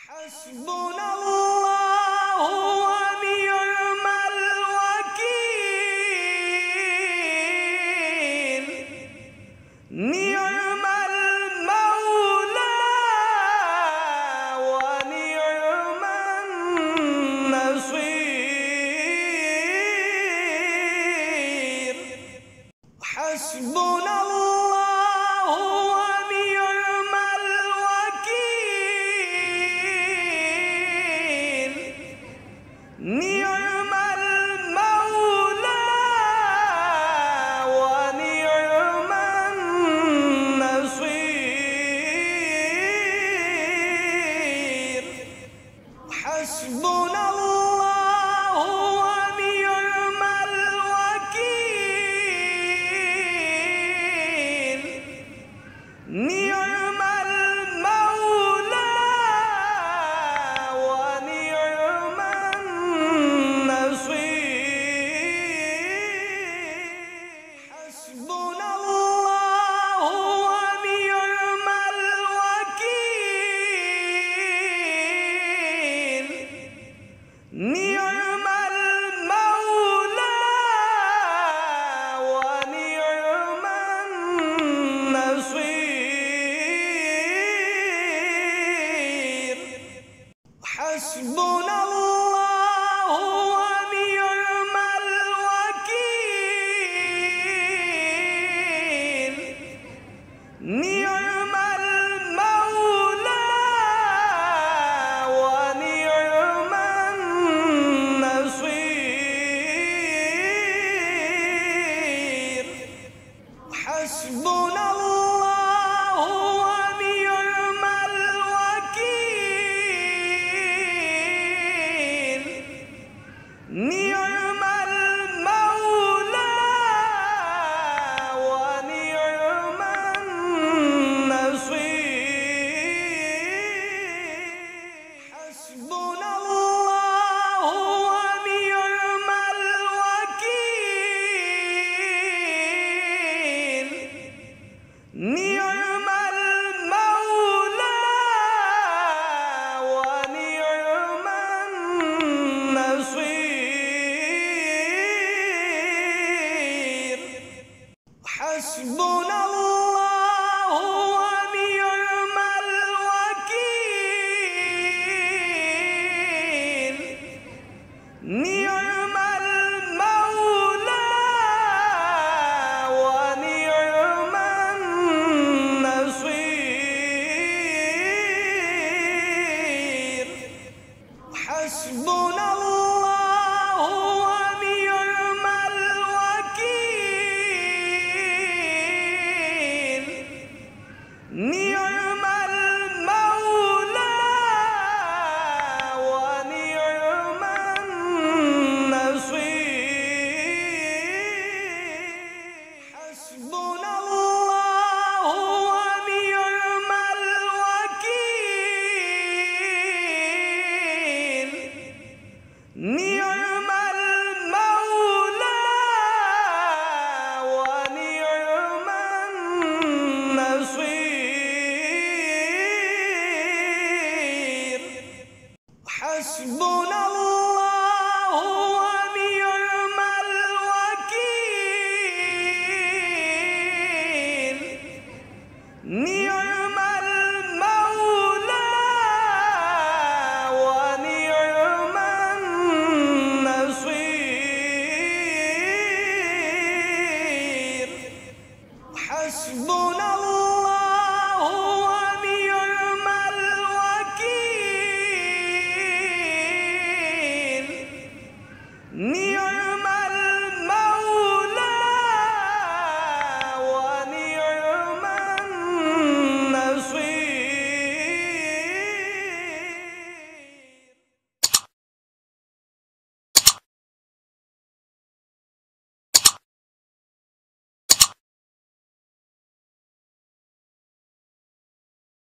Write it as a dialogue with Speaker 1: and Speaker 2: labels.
Speaker 1: حسبنا الله ونعم الوكيل نعم المولى ونعم النصير حسبنا الله ونعم الوكيل نعم المولى ونعم النصير حسبنا الله ونعم الوكيل نعم المولى ونعم النصير حسبنا الله ونعم الوكيل نعم المولى ونعم النصير حسبنا الله ونعم الوكيل نعم المولى ونعم النصير حسبنا الله ونعم الوكيل نعم المولى ونعم النصير حسبنا الله ونعم الوكيل نعم المولى ونعم النصير حسبنا الله ونعم الوكيل نعم المولى ونعم النصير حسبنا الله ونعم الوكيل نعم المولى ونعم النصير حسبنا الله ونعم الوكيل نعم المولى ونعم النصير حسبنا الله ونعم الوكيل نعم المولى ونعم النصير حسبنا الله ونعم الوكيل